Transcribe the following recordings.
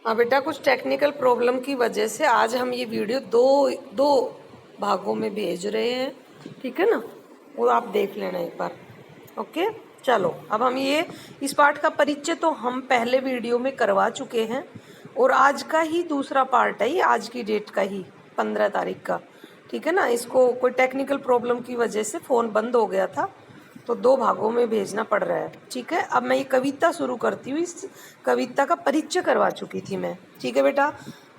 हाँ बेटा, कुछ टेक्निकल प्रॉब्लम की वजह से आज हम ये वीडियो दो दो भागों में भेज रहे हैं, ठीक है ना। वो आप देख लेना एक बार। ओके, चलो अब हम ये इस पार्ट का परिचय तो हम पहले वीडियो में करवा चुके हैं और आज का ही दूसरा पार्ट है ये, आज की डेट का ही 15 तारीख का, ठीक है ना। इसको कोई टेक्निकल प्रॉब्लम की वजह से फ़ोन बंद हो गया था तो दो भागों में भेजना पड़ रहा है, ठीक है। अब मैं ये कविता शुरू करती हूँ। इस कविता का परिचय करवा चुकी थी मैं, ठीक है बेटा।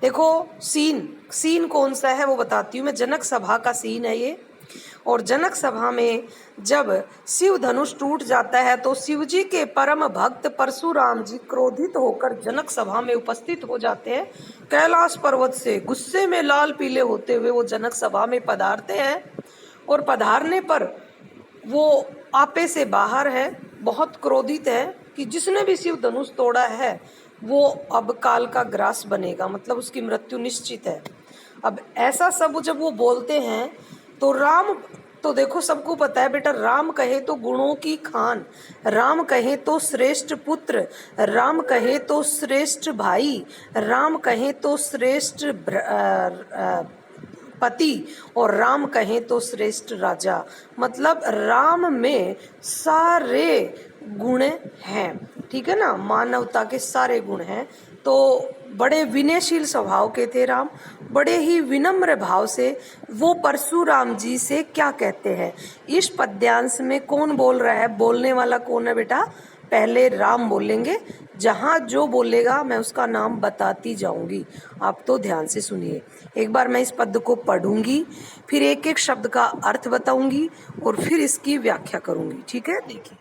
देखो, सीन सीन कौन सा है वो बताती हूँ मैं। जनक सभा का सीन है ये। और जनक सभा में जब शिव धनुष टूट जाता है तो शिव जी के परम भक्त परशुराम जी क्रोधित होकर जनक सभा में उपस्थित हो जाते हैं। कैलाश पर्वत से गुस्से में लाल पीले होते हुए वो जनक सभा में पधारते हैं और पधारने पर वो आपे से बाहर है, बहुत क्रोधित है कि जिसने भी शिव धनुष तोड़ा है वो अब काल का ग्रास बनेगा, मतलब उसकी मृत्यु निश्चित है। अब ऐसा सब जब वो बोलते हैं तो राम, तो देखो सबको पता है बेटा, राम कहे तो गुणों की खान, राम कहे तो श्रेष्ठ पुत्र, राम कहे तो श्रेष्ठ भाई, राम कहे तो श्रेष्ठ पति और राम कहें तो श्रेष्ठ राजा। मतलब राम में सारे गुण हैं, ठीक है ना। मानवता के सारे गुण हैं। तो बड़े विनयशील स्वभाव के थे राम, बड़े ही विनम्र भाव से वो परशुराम जी से क्या कहते हैं। इस पद्यांश में कौन बोल रहा है, बोलने वाला कौन है बेटा? पहले राम बोलेंगे, जहाँ जो बोलेगा मैं उसका नाम बताती जाऊंगी, आप तो ध्यान से सुनिए। एक बार मैं इस पद को पढ़ूंगी, फिर एक एक शब्द का अर्थ बताऊंगी और फिर इसकी व्याख्या करूंगी, ठीक है। देखिए,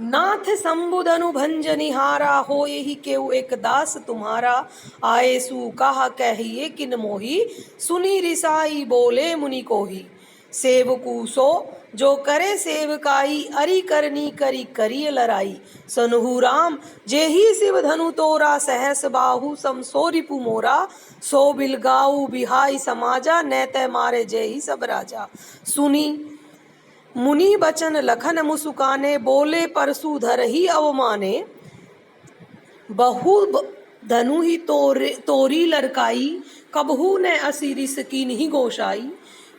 नाथ संबुधनु भंजनिहारा हो यही केउ एक दास तुम्हारा, आए सु कहा कहिए किन मोही, सुनी रिसाई बोले मुनि को ही। सेवकू सो जो करे सेवकाई, अरि करनी करी करिय लराई, सनहु राम जेहि शिव धनु तोरा, सहस बाहु समसोरिपु मोरा, सो बिलगाऊ बिहाई समाजा, नैते मारे जेहि सब राजा। सुनी मुनि बचन लखन मुसुकाने, बोले परशुधर ही अवमाने, बहु धनु ही तोरी लड़काई, कबहू ने असिरिस कीन ही गोशाई,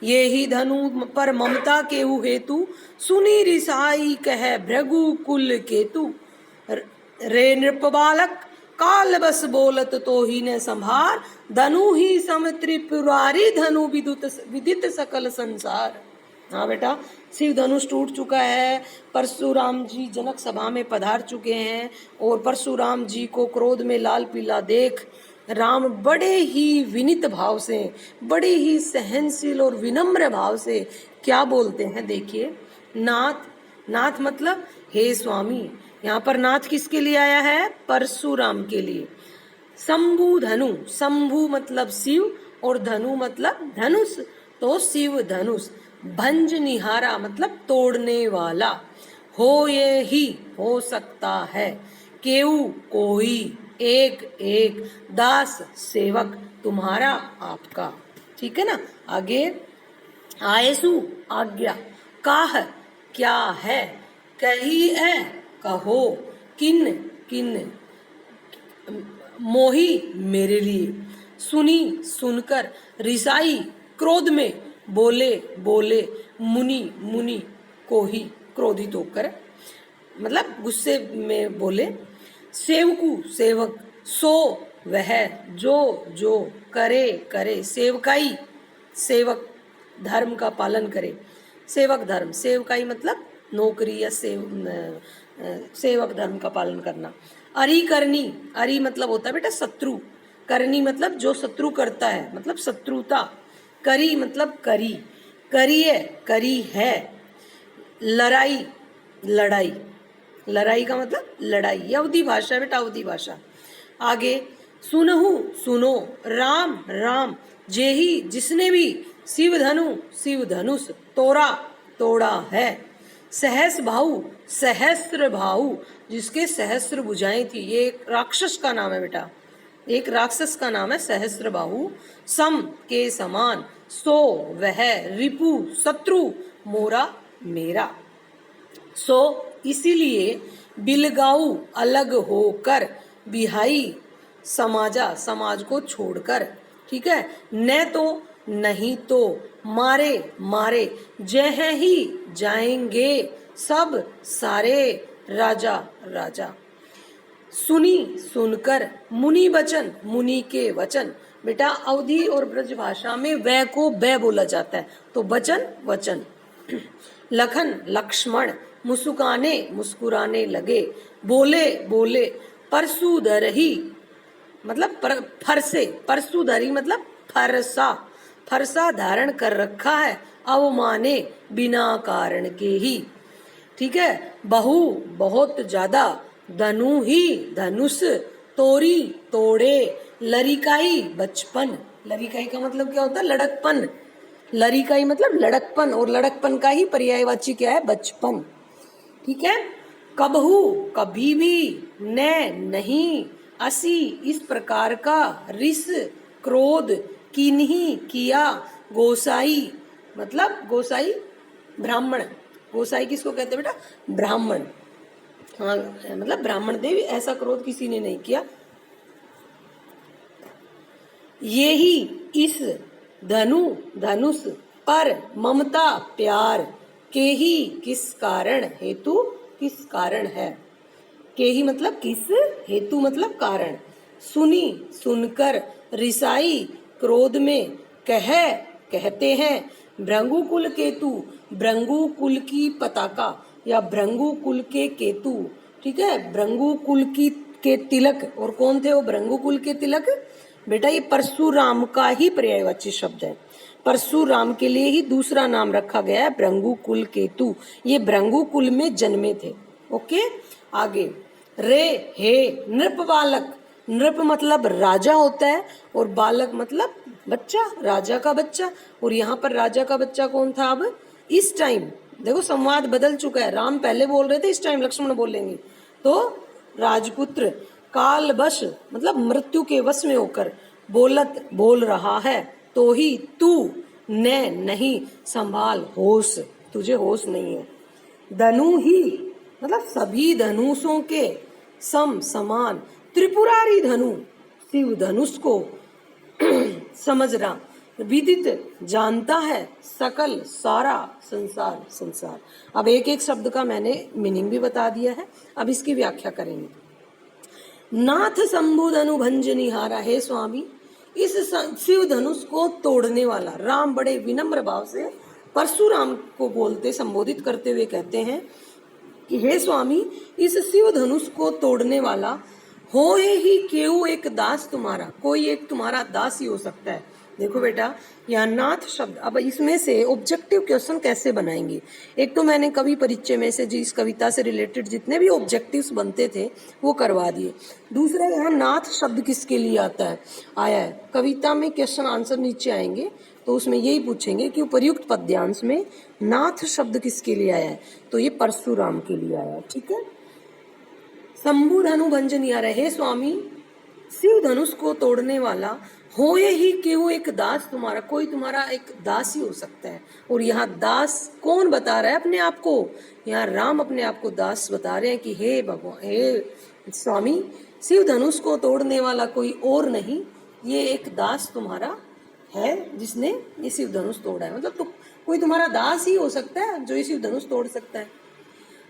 ये ही धनु पर ममता के हेतु, सुनी रिसाई कह भृगु कुल केतु। रे नृप बालक काल बस बोलत तो ही ने संभार, धनु ही सम त्रिपुरारी, धनु विदित सकल संसार। हाँ बेटा, शिव धनुष टूट चुका है, परशुराम जी जनक सभा में पधार चुके हैं और परशुराम जी को क्रोध में लाल पीला देख राम बड़े ही विनीत भाव से, बड़े ही सहनशील और विनम्र भाव से क्या बोलते हैं। देखिए, नाथ, नाथ मतलब हे स्वामी। यहाँ पर नाथ किसके लिए आया है? परशुराम के लिए। शंभु धनु, शंभु मतलब शिव और धनु मतलब धनुष, तो शिव धनुष। भंज निहारा मतलब तोड़ने वाला। हो ये ही हो सकता है, केऊ कोई, एक एक, दास सेवक तुम्हारा आपका, ठीक है ना। आगे, आयसु आज्ञा, काह क्या है, कही है कहो, किन किन मोही मेरे लिए, सुनी सुनकर, रिसाई क्रोध में, बोले बोले, मुनि मुनि को ही क्रोधित होकर, मतलब गुस्से में बोले। सेवकू सेवक, सो वह जो जो करे करे, सेवकाई सेवक धर्म का पालन करे, सेवक धर्म, सेवकाई मतलब नौकरी या सेवक धर्म का पालन करना। अरि करनी, अरि मतलब होता है बेटा शत्रु, करनी मतलब जो शत्रु करता है, मतलब शत्रुता। करी मतलब करी, करिए करी है। लड़ाई, लड़ाई, लड़ाई का मतलब लड़ाई, अवधि भाषा बेटा, अवधि भाषा। आगे, सुनहु सुनो, राम राम, जेहि जिसने भी शिव धनु शिव धनुष तोड़ा तोड़ा है, सहस भाऊ सहस्त्र भाऊ, जिसके सहस्त्र भुजाएं थी। ये एक राक्षस का नाम है बेटा, एक राक्षस का नाम है सहस्त्र बाहु। सम के समान, सो वह, रिपु शत्रु, मोरा मेरा। सो इसीलिए, बिलगाऊ अलग होकर, बिहाई समाजा, समाज को छोड़कर, ठीक है। न तो, नहीं तो, मारे, मारे, जह ही, जाएंगे, सब, सारे, राजा, राजा। सुनी, सुनकर, मुनि वचन, मुनि के वचन। बेटा अवधी और ब्रज भाषा में व को ब बोला जाता है, तो वचन, वचन। लखन, लक्ष्मण, मुस्कुराने, मुस्कुराने लगे, बोले, बोले, परसुधर ही, मतलब फरसे, परसुधरी मतलब फरसा, फरसा धारण कर रखा है, अवमाने, बिना कारण के ही, ठीक है। बहु, बहुत ज्यादा, धनु ही, धनुष, तोरी, तोड़े, लरिकाई, बचपन। लरिकाई का मतलब क्या होता है? लड़कपन। लरिकाई मतलब लड़कपन, और लड़कपन का ही पर्यायवाची क्या है? बचपन, ठीक है। कबहू, कभी भी, न, नहीं, असी, इस प्रकार का, रिस, क्रोध, किन्हीं, किया, गोसाई, मतलब गोसाई ब्राह्मण। गोसाई किसको कहते हैं बेटा? ब्राह्मण। हाँ, मतलब ब्राह्मण देवी, ऐसा क्रोध किसी ने नहीं किया। ये ही, इस, धनु, धनुष, पर, ममता, प्यार, के ही, किस कारण, हेतु, किस कारण है। के ही मतलब किस, हेतु मतलब कारण। सुनी, सुनकर, रिसाई, क्रोध में, कह, कहते हैं, भृंगु कुल केतु, भृंगु कुल की पताका या भृंगु कुल के केतु, ठीक है। भृंगु कुल की के तिलक, और कौन थे वो भृंगु कुल के तिलक? बेटा ये परशुराम का ही पर्यायवाची शब्द है। परशुराम के लिए ही दूसरा नाम रखा गया है भृंगु कुल केतु। ये भृंगु कुल में जन्मे थे। ओके, आगे। रे, हे, नृप बालक। नृप मतलब राजा होता है, और बालक मतलब बच्चा, राजा का बच्चा। और यहाँ पर राजा का बच्चा कौन था? अब इस टाइम देखो संवाद बदल चुका है। राम पहले बोल रहे थे, इस टाइम लक्ष्मण बोलेंगे। तो राजपुत्र, काल वश मतलब मृत्यु के वश में होकर, बोलत बोल रहा है, तो ही, तू, न, नहीं, संभाल, होश, तुझे होश नहीं है। धनु ही मतलब सभी धनुषों के, सम, समान, त्रिपुरारी धनु, शिव धनुष को समझ रहा, विदित जानता है, सकल, सारा, संसार, संसार। अब एक एक शब्द का मैंने मीनिंग भी बता दिया है, अब इसकी व्याख्या करेंगे। नाथ शंभु धनु भंजनिहारा, हे स्वामी, इस शिव धनुष को तोड़ने वाला। राम बड़े विनम्र भाव से परशुराम को बोलते, संबोधित करते हुए कहते हैं कि हे स्वामी, इस शिव धनुष को तोड़ने वाला, हो ही केहू एक दास तुम्हारा, कोई एक तुम्हारा दास ही हो सकता है। देखो बेटा, यहाँ नाथ शब्द, अब इसमें से ऑब्जेक्टिव क्वेश्चन कैसे बनाएंगे? एक तो मैंने कवि परिचय में से जिस कविता से रिलेटेड जितने भी ऑब्जेक्टिव्स बनते थे वो करवा दिए। दूसरा, यहाँ नाथ शब्द किसके लिए आता है, आया है कविता में, क्वेश्चन आंसर नीचे आएंगे तो उसमें यही पूछेंगे कि उपयुक्त पद्यांश में नाथ शब्द किसके लिए आया है, तो ये परशुराम के लिए आया है, ठीक है। शंभु धनु भंजनिहारा, हे स्वामी, शिव धनुष को तोड़ने वाला, होए ही केहू एक दास तुम्हारा, कोई तुम्हारा एक दास ही हो सकता है। और यहाँ दास कौन बता रहा है अपने आप को? यहाँ राम अपने आप को दास बता रहे हैं कि हे भगवान, हे स्वामी, शिव धनुष को तोड़ने वाला कोई और नहीं, ये एक दास तुम्हारा है जिसने ये शिव धनुष तोड़ा है। मतलब तो कोई तुम्हारा दास ही हो सकता है जो ये शिव धनुष तोड़ सकता है।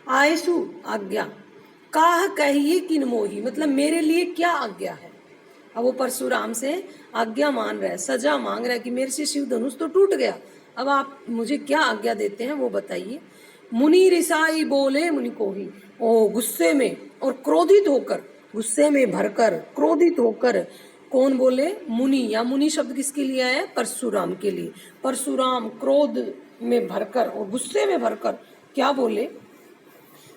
आयसु, आज्ञा, काह कहिए किन मोही, मतलब मेरे लिए क्या आज्ञा है। अब वो परशुराम से आज्ञा मान रहा है, सजा मांग रहा है कि मेरे से शिव धनुष तो टूट गया, अब आप मुझे क्या आज्ञा देते हैं वो बताइए। मुनि रिसाई बोले मुनि को ही, ओ गुस्से में और क्रोधित होकर, गुस्से में भरकर, क्रोधित होकर, कौन बोले? मुनि, या मुनि शब्द किसके लिए आया है? परशुराम के लिए। परशुराम क्रोध में भरकर और गुस्से में भरकर क्या बोले?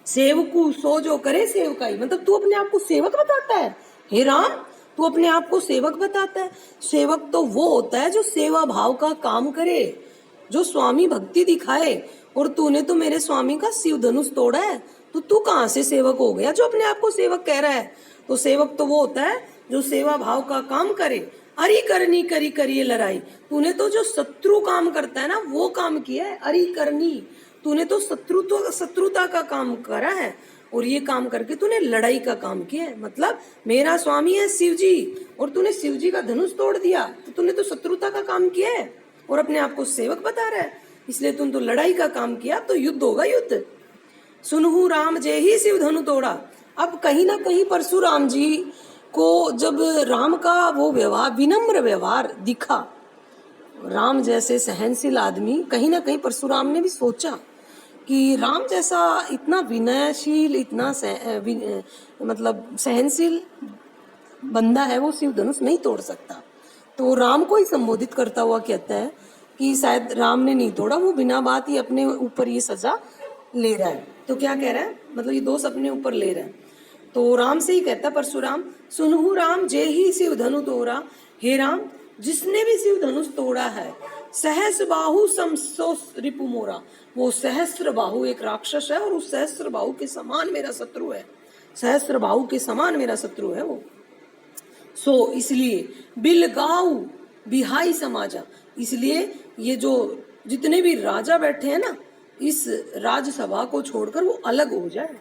सेवकू सो जो करे सेवकाई, मतलब तू अपने आप को सेवक बताता है। हे राम, तू अपने आप को सेवक बताता है। सेवक तो वो होता है जो सेवा भाव का काम करे, जो स्वामी भक्ति दिखाए, और तूने तो मेरे स्वामी का शिव धनुष तोड़ा है, तो तू कहाँ से सेवक हो गया जो अपने आप को सेवक कह रहा है? तो सेवक तो वो होता है जो सेवा भाव का काम करे। अरि करनी करी करिए लड़ाई, तूने तो जो शत्रु काम करता है ना वो काम किया है। अरि करनी, तूने तो शत्रुता का काम करा है, और ये काम करके तूने लड़ाई का काम किया है। मतलब मेरा स्वामी है शिव जी और तूने शिव जी का धनुष तोड़ दिया, तो तूने तो शत्रुता का काम किया है और अपने आप को सेवक बता रहा है, इसलिए तूने तो लड़ाई का काम किया, तो युद्ध होगा युद्ध। सुनहु राम जय ही शिव धनु तोड़ा। अब कहीं ना कहीं परशुराम जी को जब राम का वो व्यवहार, विनम्र व्यवहार दिखा, राम जैसे सहनशील आदमी, कहीं ना कहीं परशुराम ने भी सोचा कि राम जैसा इतना विनयशील, इतना मतलब सहनशील बंदा है, वो शिव धनुष नहीं तोड़ सकता। तो राम को ही संबोधित करता हुआ कहता है कि शायद राम ने नहीं तोड़ा, वो बिना बात ही अपने ऊपर ये सजा ले रहा है। तो क्या कह रहा है, मतलब ये दोष अपने ऊपर ले रहा है। तो राम से ही कहता परशुराम, सुनहु राम जय ही शिव धनु तोड़ा। हे राम, जिसने भी शिव धनुष तोड़ा है, सहस्र बाहु समसो रिपु मोरा, वो सहस्र बाहु एक राक्षस है और उस सहस्र बाहु के समान मेरा शत्रु है, सहस्र बाहु के समान मेरा शत्रु है वो। सो इसलिए बिलगाऊ बिहाई समाजा, इसलिए ये जो जितने भी राजा बैठे हैं ना, इस राजसभा को छोड़कर वो अलग हो जाए।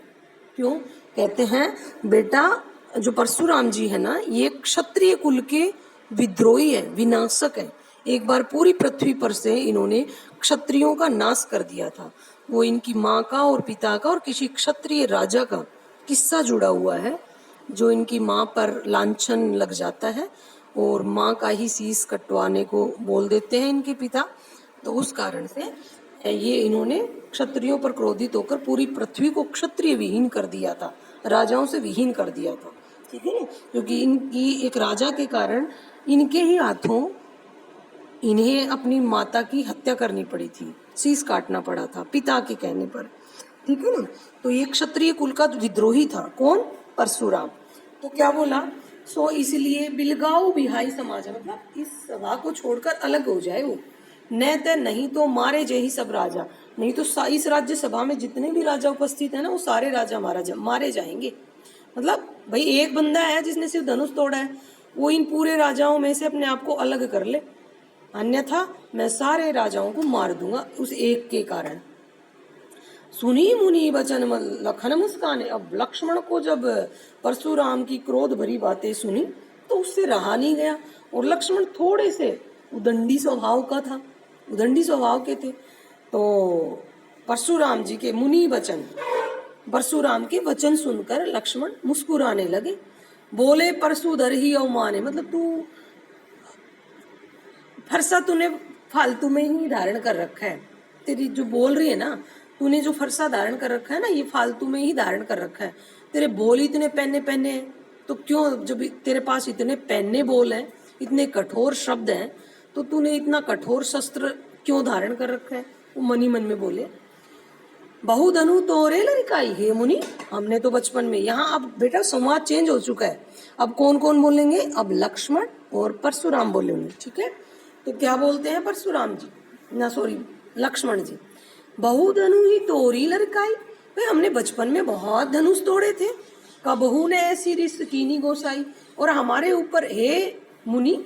क्यों कहते हैं, बेटा जो परशुराम जी है ना, ये क्षत्रिय कुल के विद्रोही है, विनाशक है। एक बार पूरी पृथ्वी पर से इन्होंने क्षत्रियों का नाश कर दिया था। वो इनकी माँ का और पिता का और किसी क्षत्रिय राजा का किस्सा जुड़ा हुआ है, जो इनकी माँ पर लांछन लग जाता है और माँ का ही शीश कटवाने को बोल देते हैं इनके पिता। तो उस कारण से ये इन्होंने क्षत्रियों पर क्रोधित होकर पूरी पृथ्वी को क्षत्रिय विहीन कर दिया था, राजाओं से विहीन कर दिया था। ठीक है ना, क्योंकि इनकी एक राजा के कारण इनके ही हाथों इन्हें अपनी माता की हत्या करनी पड़ी थी, शीश काटना पड़ा था पिता के कहने पर। ठीक है ना, तो ये क्षत्रिय कुल का विद्रोही था। कौन? परशुराम। तो क्या बोला, सो इसलिए बिलगाओ बिहाई समाज, मतलब इस सभा को छोड़कर अलग हो जाए वो, नहीं तो मारे जय ही सब राजा, नहीं तो इस राज्य सभा में जितने भी राजा उपस्थित है ना, वो सारे राजा मारे जाएंगे। मतलब भाई एक बंदा है जिसने सिर्फ धनुष तोड़ा है, वो इन पूरे राजाओं में से अपने आप को अलग कर ले, अन्यथा मैं सारे राजाओं को मार दूंगा उस एक के कारण। सुनी मुनि वचन लखन मुस्काने। अब लक्ष्मण को जब परशुराम की क्रोध भरी बातें सुनी तो उससे रहा नहीं गया, और लक्ष्मण थोड़े से उदंडी स्वभाव का था, उदंडी स्वभाव के थे। तो परशुराम जी के मुनि वचन, परशुराम के वचन सुनकर लक्ष्मण मुस्कुराने लगे। बोले परशुधर ही अवमाने, मतलब तू फरसा तूने फालतू में ही धारण कर रखा है, तेरी जो बोल रही है ना, तूने जो फरसा धारण कर रखा है ना, ये फालतू में ही धारण कर रखा है। तेरे बोल इतने पहने हैं, तो क्यों, जब तेरे पास इतने पहने बोल हैं, इतने कठोर शब्द हैं, तो तूने इतना कठोर शस्त्र क्यों धारण कर रखा है? वो मन ही मन में बोले। बहुधनु तोरे लड़काई, हे मुनि, हमने तो बचपन में, यहाँ अब बेटा संवाद चेंज हो चुका है, अब कौन कौन बोलेंगे, अब लक्ष्मण और परशुराम बोलेंगे। ठीक है, तो क्या बोलते हैं परशुराम जी, ना सॉरी लक्ष्मण जी, बहुधनु ही तोरी लड़काई, भाई हमने बचपन में बहुत धनुष तोड़े थे, कबहू ने ऐसी रिस कीनी गोसाई, और हमारे ऊपर, हे मुनि,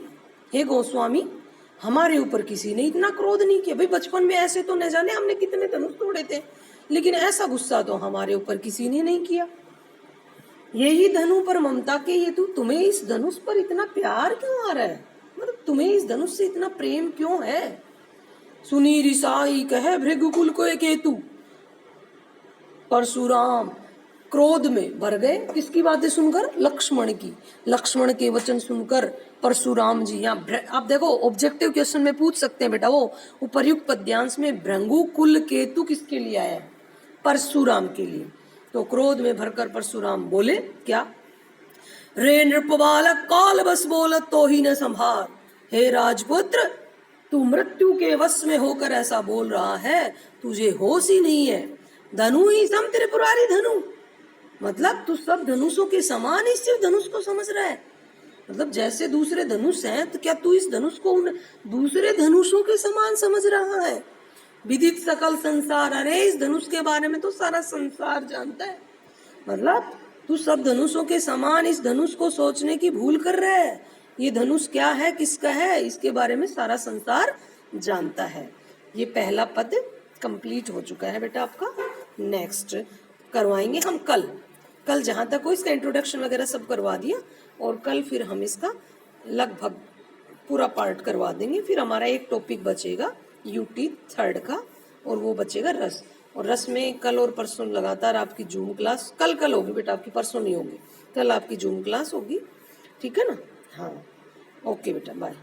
हे गोस्वामी, हमारे ऊपर किसी ने इतना क्रोध नहीं किया। भाई बचपन में ऐसे तो न जाने हमने कितने धनुष तोड़े थे, लेकिन ऐसा गुस्सा तो हमारे ऊपर किसी ने नहीं किया। यही धनु पर ममता के हेतु तुम्हें इस धनुष पर इतना प्यार क्यों आ रहा है, मतलब तुम्हें इस धनुष से इतना प्रेम क्यों है? सुनी रिसाई कहे भृगुकुल को एक हेतु। परशुराम क्रोध में भर गए, किसकी बातें सुनकर? लक्ष्मण की। लक्ष्मण के वचन सुनकर परशुराम जी, यहाँ आप देखो ऑब्जेक्टिव क्वेश्चन में पूछ सकते हैं बेटा, वो उपर्युक्त पद्यांश में भृगु कुल केतु किसके लिए आया है? परशुराम के लिए। तो क्रोध में भरकर परशुराम बोले क्या? रे नृपबालक काल बस बोलत तो ही न संभार। हे राजपुत्र, तू मृत्यु के वश में होकर ऐसा बोल रहा है, तुझे होश ही नहीं है। धनु ही सम त्रिपुरारी धनु, मतलब तू सब धनुषों के समान ही सिर्फ धनुष को समझ रहा है। मतलब जैसे दूसरे धनुष हैं, तो क्या तू इस धनुष को उन दूसरे धनुषों के समान समझ रहा है? विदित सकल संसार, अरे इस धनुष के बारे में तो सारा संसार जानता है। मतलब तू सब धनुषों के समान इस धनुष को सोचने की भूल कर रहा है। ये धनुष क्या है, किसका है, इसके बारे में सारा संसार जानता है। ये पहला पद कंप्लीट हो चुका है बेटा आपका। नेक्स्ट करवाएंगे हम कल। कल जहाँ तक हो इसका इंट्रोडक्शन वगैरह सब करवा दिया, और कल फिर हम इसका लगभग पूरा पार्ट करवा देंगे। फिर हमारा एक टॉपिक बचेगा यूटी 3 का, और वो बचेगा रस। और रस में कल और परसों लगातार आपकी जूम क्लास, कल होगी बेटा आपकी, परसों नहीं होगी, कल आपकी जूम क्लास होगी, ठीक है ना। हाँ ओके बेटा, बाय।